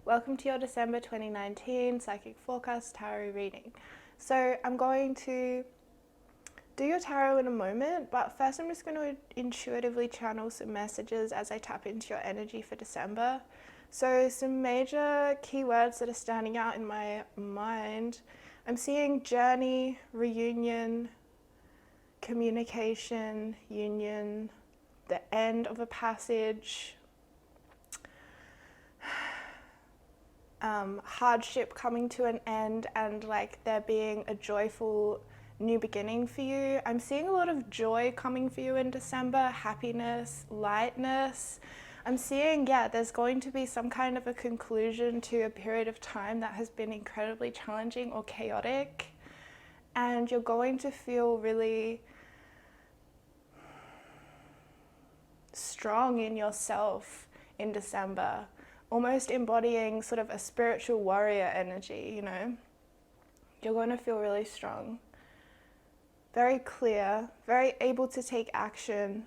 Welcome to your December 2019 Psychic Forecast Tarot reading. So I'm going to do your tarot in a moment, but first I'm just going to intuitively channel some messages as I tap into your energy for December. So some major keywords that are standing out in my mind. I'm seeing journey, reunion, communication, union, the end of a passage, hardship coming to an end, and like there being a joyful new beginning for you. I'm seeing a lot of joy coming for you in December, happiness, lightness. I'm seeing, there's going to be some kind of a conclusion to a period of time that has been incredibly challenging or chaotic, and you're going to feel really strong in yourself in December, almost embodying sort of a spiritual warrior energy, you know. You're going to feel really strong, very clear, very able to take action,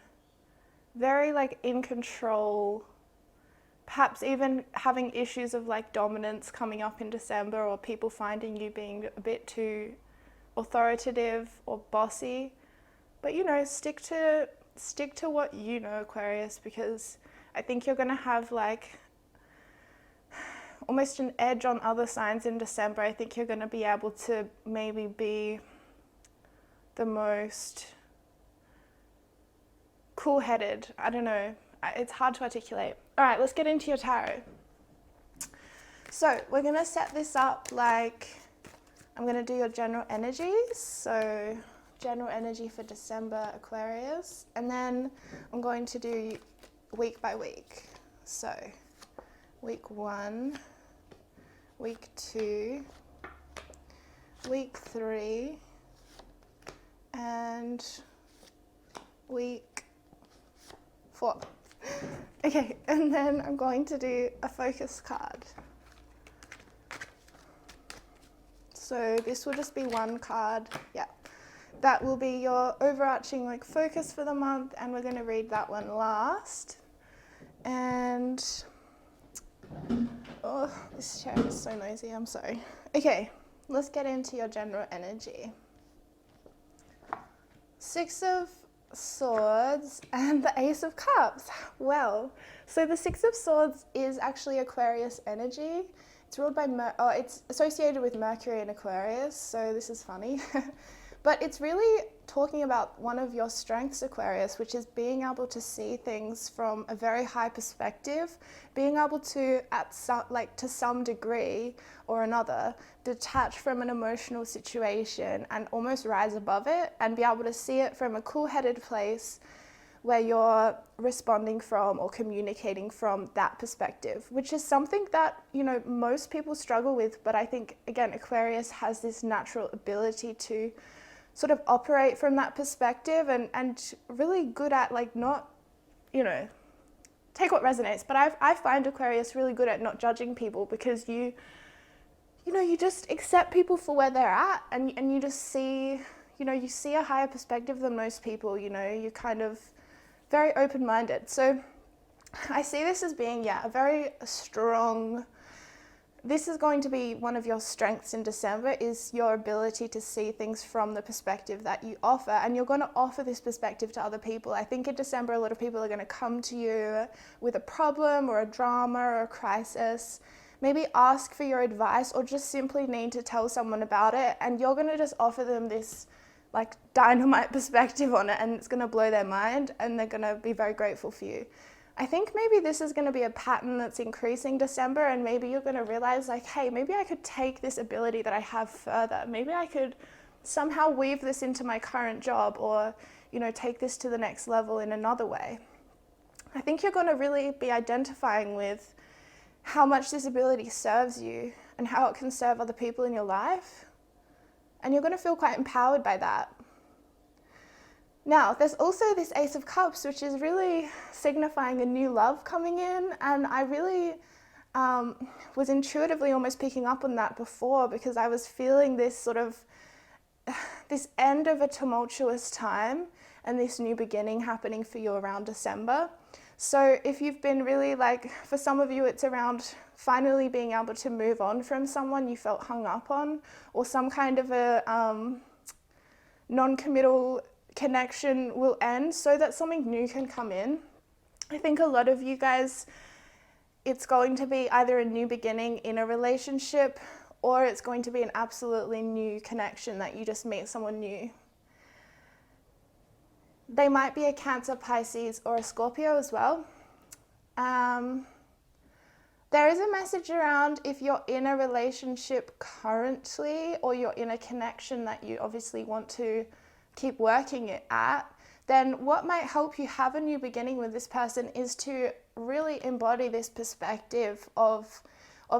very like in control, perhaps even having issues of like dominance coming up in December, or people finding you being a bit too authoritative or bossy. But you know, stick to what you know, Aquarius, because I think you're going to have like almost an edge on other signs in December. I think you're going to be able to maybe be the most cool-headed. I don't know. It's hard to articulate. All right, let's get into your tarot. So we're going to set this up like I'm going to do your general energies. So general energy for December, Aquarius. And then I'm going to do week by week. So week 1, week 2, week 3, and week 4. Okay, and then I'm going to do a focus card. So this will just be one card. Yeah, that will be your overarching like focus for the month, and we're going to read that one last. And oh, this chair is so noisy, I'm sorry. Okay, let's get into your general energy. 6 of Swords and the Ace of Cups. Well, so the 6 of Swords is actually Aquarius energy. It's ruled by it's associated with Mercury in Aquarius, so this is funny. But it's really talking about one of your strengths, Aquarius, which is being able to see things from a very high perspective, being able to, to some degree or another, detach from an emotional situation and almost rise above it and be able to see it from a cool-headed place where you're responding from or communicating from that perspective, which is something that, you know, most people struggle with. But I think, again, Aquarius has this natural ability to sort of operate from that perspective, and really good at like not, you know, take what resonates. But I find Aquarius really good at not judging people, because you just accept people for where they're at, and you just see, you know, you see a higher perspective than most people, you know, you're kind of very open-minded. So I see this as being, a very strong. This is going to be one of your strengths in December, is your ability to see things from the perspective that you offer, and you're going to offer this perspective to other people. I think in December, a lot of people are going to come to you with a problem or a drama or a crisis, maybe ask for your advice, or just simply need to tell someone about it, and you're going to just offer them this like dynamite perspective on it, and it's going to blow their mind, and they're going to be very grateful for you. I think maybe this is going to be a pattern that's increasing December, and maybe you're going to realize like, hey, maybe I could take this ability that I have further. Maybe I could somehow weave this into my current job, or, you know, take this to the next level in another way. I think you're going to really be identifying with how much this ability serves you and how it can serve other people in your life. And you're going to feel quite empowered by that. Now, there's also this Ace of Cups, which is really signifying a new love coming in. And I really was intuitively almost picking up on that before, because I was feeling this sort of, this end of a tumultuous time and this new beginning happening for you around December. So if you've been really like, for some of you, it's around finally being able to move on from someone you felt hung up on, or some kind of a non-committal connection will end so that something new can come in. I think a lot of you guys, it's going to be either a new beginning in a relationship, or it's going to be an absolutely new connection that you just meet someone new. They might be a Cancer, Pisces, or a Scorpio as well. There is a message around if you're in a relationship currently, or you're in a connection that you obviously want to keep working it at, then what might help you have a new beginning with this person is to really embody this perspective of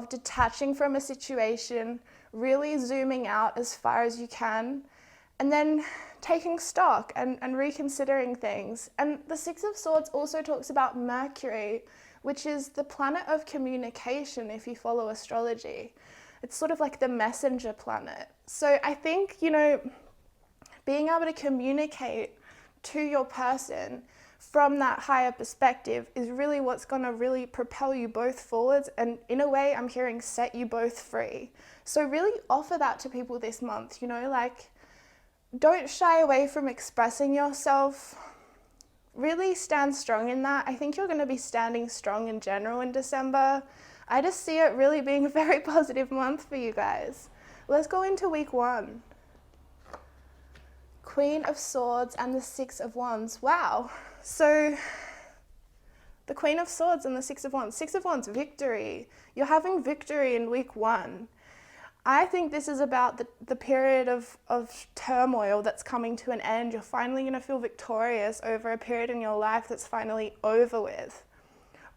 detaching from a situation, really zooming out as far as you can, and then taking stock and reconsidering things. And the Six of Swords also talks about Mercury, which is the planet of communication if you follow astrology. It's sort of like the messenger planet. So I think, you know, being able to communicate to your person from that higher perspective is really what's going to really propel you both forwards, and in a way I'm hearing set you both free. So really offer that to people this month, you know, like don't shy away from expressing yourself. Really stand strong in that. I think you're going to be standing strong in general in December. I just see it really being a very positive month for you guys. Let's go into week 1. Queen of Swords and the Six of Wands. Wow. So the Queen of Swords and the Six of Wands. Six of Wands, victory. You're having victory in week 1. I think this is about the period of turmoil that's coming to an end. You're finally going to feel victorious over a period in your life that's finally over with.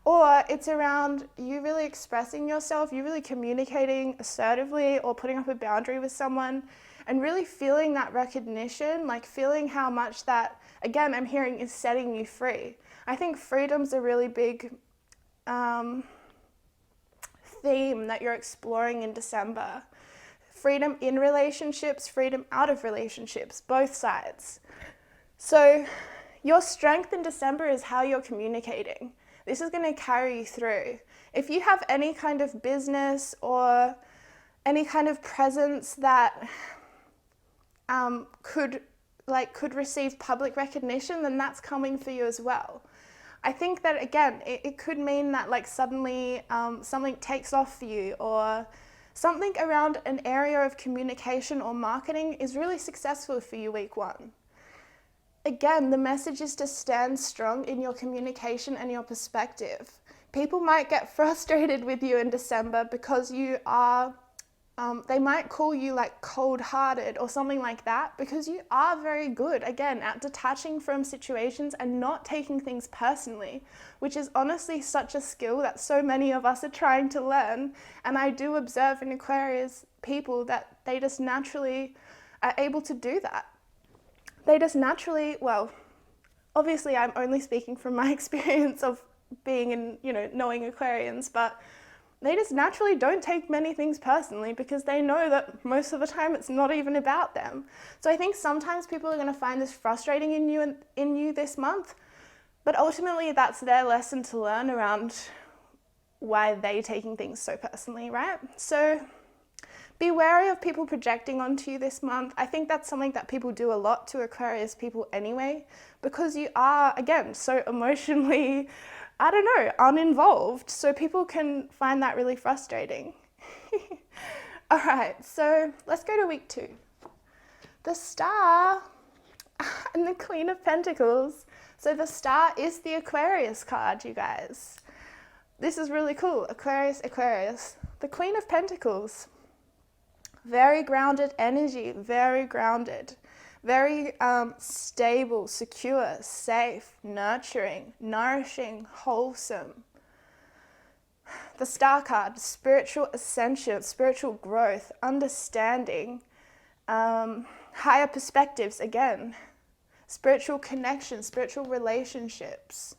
Or it's around you really expressing yourself, you really communicating assertively or putting up a boundary with someone and really feeling that recognition, like feeling how much that, again, I'm hearing is setting you free. I think freedom's a really big theme that you're exploring in December. Freedom in relationships, freedom out of relationships, both sides. So your strength in December is how you're communicating. This is going to carry you through. If you have any kind of business or any kind of presence that could receive public recognition, then that's coming for you as well. I think that, again, it could mean that like suddenly something takes off for you, or something around an area of communication or marketing is really successful for you week 1. Again, the message is to stand strong in your communication and your perspective. People might get frustrated with you in December because you are, they might call you like cold-hearted or something like that, because you are very good, again, at detaching from situations and not taking things personally, which is honestly such a skill that so many of us are trying to learn. And I do observe in Aquarius people that they just naturally are able to do that. They just naturally, well, obviously I'm only speaking from my experience of being in, you know, knowing Aquarians, but they just naturally don't take many things personally because they know that most of the time it's not even about them. So I think sometimes people are going to find this frustrating in you this month, but ultimately that's their lesson to learn around why they're taking things so personally, right? So be wary of people projecting onto you this month. I think that's something that people do a lot to Aquarius people anyway, because you are, again, so emotionally, I don't know, uninvolved. So people can find that really frustrating. All right, so let's go to week 2. The Star and the Queen of Pentacles. So the Star is the Aquarius card, you guys. This is really cool. Aquarius, Aquarius. The Queen of Pentacles. Very grounded energy, very grounded. Very stable, secure, safe, nurturing, nourishing, wholesome. The Star card, spiritual ascension, spiritual growth, understanding, higher perspectives again, spiritual connection, spiritual relationships.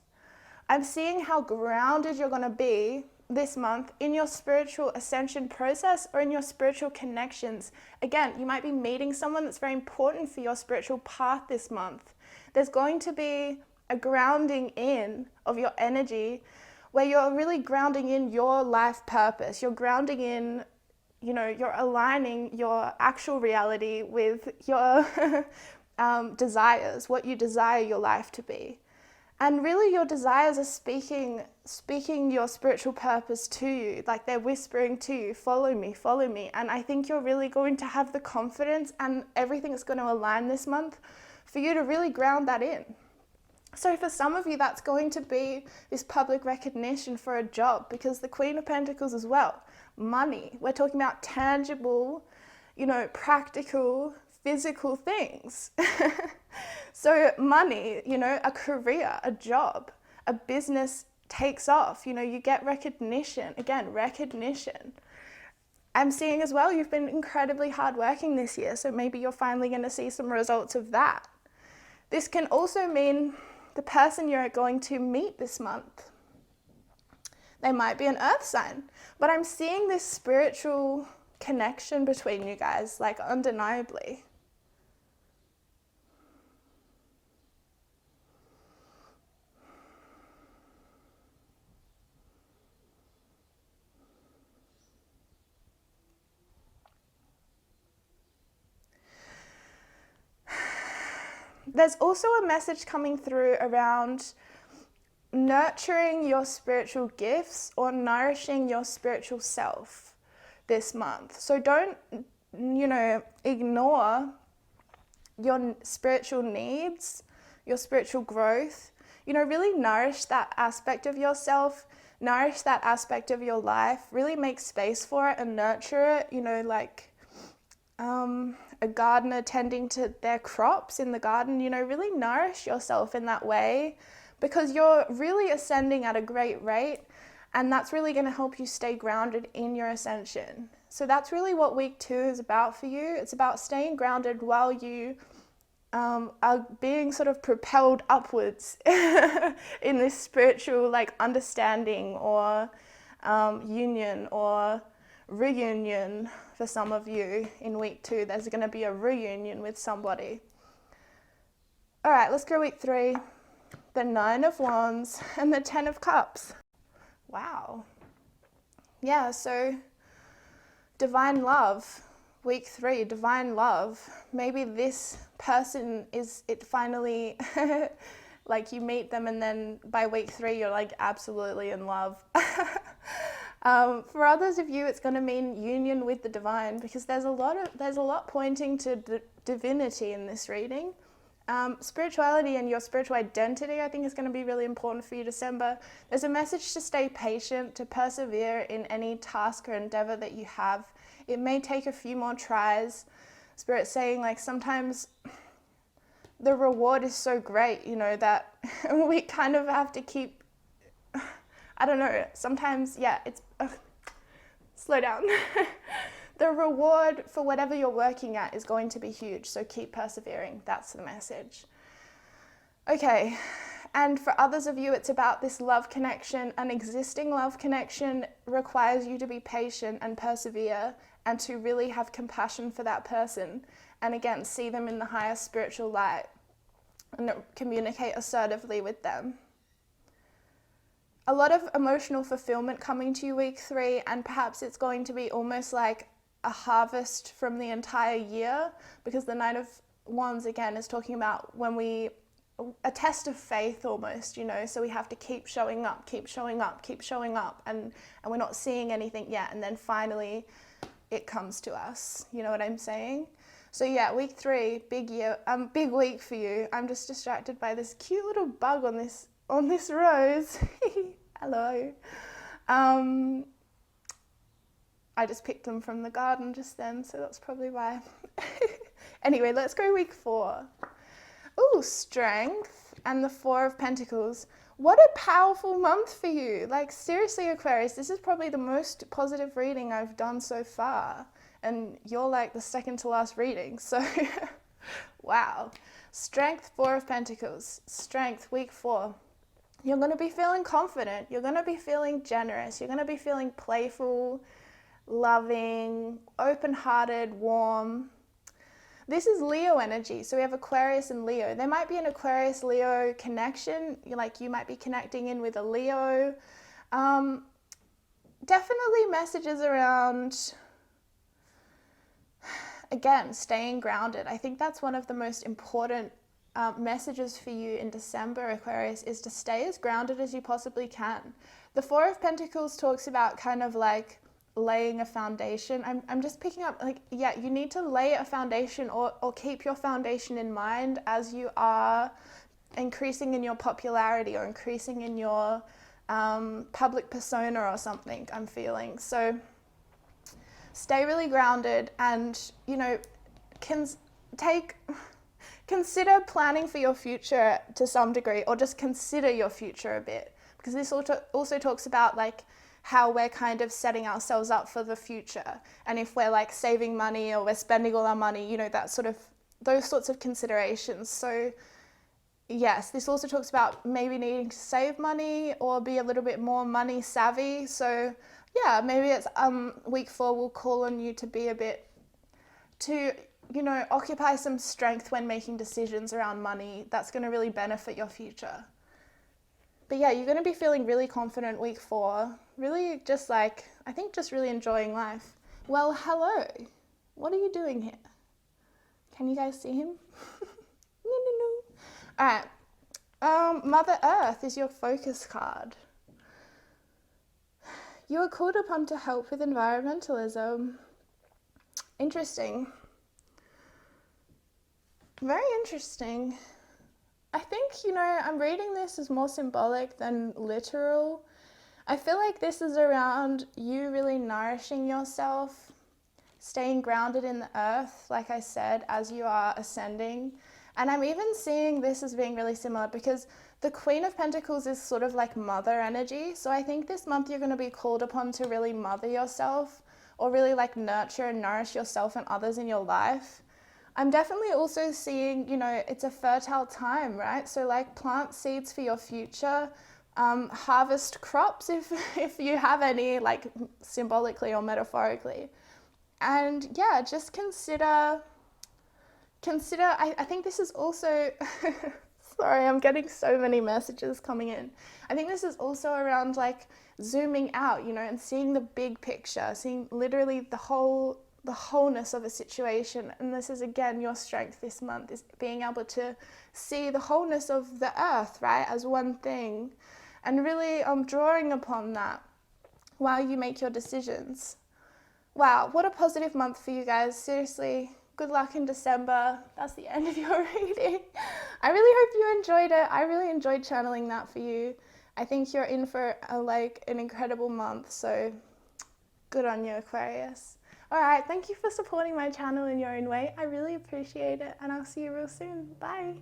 I'm seeing how grounded you're going to be this month in your spiritual ascension process or in your spiritual connections. Again, you might be meeting someone that's very important for your spiritual path this month. There's going to be a grounding in of your energy where you're really grounding in your life purpose. You're grounding in, you're aligning your actual reality with your desires, what you desire your life to be. And really your desires are speaking your spiritual purpose to you, like they're whispering to you, follow me, follow me. And I think you're really going to have the confidence, and everything's going to align this month for you to really ground that in. So for some of you, that's going to be this public recognition for a job, because the Queen of Pentacles as well, money. We're talking about tangible, practical, physical things. So money, a career, a job, a business takes off, you get recognition. Again, recognition. I'm seeing as well, you've been incredibly hardworking this year, so maybe you're finally going to see some results of that. This can also mean the person you're going to meet this month. They might be an earth sign, but I'm seeing this spiritual connection between you guys, like undeniably. There's also a message coming through around nurturing your spiritual gifts or nourishing your spiritual self this month. So don't, ignore your spiritual needs, your spiritual growth. Really nourish that aspect of yourself, nourish that aspect of your life, really make space for it and nurture it, like a gardener tending to their crops in the garden, really nourish yourself in that way, because you're really ascending at a great rate, and that's really going to help you stay grounded in your ascension. So that's really what week 2 is about for you. It's about staying grounded while you are being sort of propelled upwards in this spiritual understanding or union or reunion. For some of you in week 2, there's going to be a reunion with somebody. All right, let's go week 3. The 9 of Wands and the 10 of Cups. Wow. Yeah, so divine love. Week 3, divine love. Maybe this person is it finally, you meet them and then by week 3 you're absolutely in love. For others of you, it's going to mean union with the divine, because there's a lot pointing to divinity in this reading. Spirituality and your spiritual identity, I think, is going to be really important for you December. There's a message to stay patient, to persevere in any task or endeavor that you have. It may take a few more tries. Spirit's saying sometimes the reward is so great, that we kind of have to keep, I don't know, sometimes, it's, slow down. The reward for whatever you're working at is going to be huge, so keep persevering. That's the message. Okay, and for others of you, it's about this love connection. An existing love connection requires you to be patient and persevere, and to really have compassion for that person. And again, see them in the highest spiritual light and communicate assertively with them. A lot of emotional fulfillment coming to you week 3, and perhaps it's going to be almost like a harvest from the entire year, because the 9 of Wands again is talking about a test of faith almost, so we have to keep showing up, and we're not seeing anything yet, and then finally it comes to us. You know what I'm saying? So yeah, week 3, big week for you. I'm just distracted by this cute little bug on this rose. Hello. I just picked them from the garden just then, so that's probably why. Anyway, let's go week 4. Ooh, strength and the 4 of Pentacles. What a powerful month for you. Seriously, Aquarius, this is probably the most positive reading I've done so far. And you're the second to last reading, so wow. Strength, 4 of Pentacles. Strength, week 4. You're going to be feeling confident. You're going to be feeling generous. You're going to be feeling playful, loving, open-hearted, warm. This is Leo energy. So we have Aquarius and Leo. There might be an Aquarius-Leo connection. Like you might be connecting in with a Leo. Definitely messages around, again, staying grounded. I think that's one of the most important messages for you in December, Aquarius, is to stay as grounded as you possibly can. The Four of Pentacles talks about kind of like laying a foundation. I'm just picking up, like, yeah, you need to lay a foundation or keep your foundation in mind as you are increasing in your popularity or increasing in your public persona or something, I'm feeling. So stay really grounded and, you know, consider planning for your future to some degree, or just consider your future a bit, because this also talks about like how we're kind of setting ourselves up for the future, and if we're like saving money or we're spending all our money, you know, that sort of, those sorts of considerations. So yes, this also talks about maybe needing to save money or be a little bit more money savvy. So yeah, maybe it's week 4 will call on you to be a bit, to, you know, occupy some strength when making decisions around money. That's going to really benefit your future. But yeah, you're going to be feeling really confident week 4. Really just like, I think just really enjoying life. Well, hello. What are you doing here? Can you guys see him? No. All right. Mother Earth is your focus card. You are called upon to help with environmentalism. Interesting. Very interesting. I think, you know, I'm reading this as more symbolic than literal. I feel like this is around you really nourishing yourself, staying grounded in the earth, like I said, as you are ascending. And I'm even seeing this as being really similar because the Queen of Pentacles is sort of like mother energy. So I think this month you're going to be called upon to really mother yourself, or really like nurture and nourish yourself and others in your life. I'm definitely also seeing, you know, it's a fertile time, right? So like plant seeds for your future, harvest crops if you have any, like symbolically or metaphorically. And yeah, just consider, I think this is also, sorry, I'm getting so many messages coming in. I think this is also around like zooming out, you know, and seeing the big picture, seeing literally the wholeness of a situation. And this is again your strength this month, is being able to see the wholeness of the earth, right, as one thing, and really drawing upon that while you make your decisions. Wow, what a positive month for you guys. Seriously, good luck in December. That's the end of your reading. I really hope you enjoyed it. I really enjoyed channeling that for you. I think you're in for an incredible month, so good on you, Aquarius. All right, thank you for supporting my channel in your own way. I really appreciate it, and I'll see you real soon. Bye.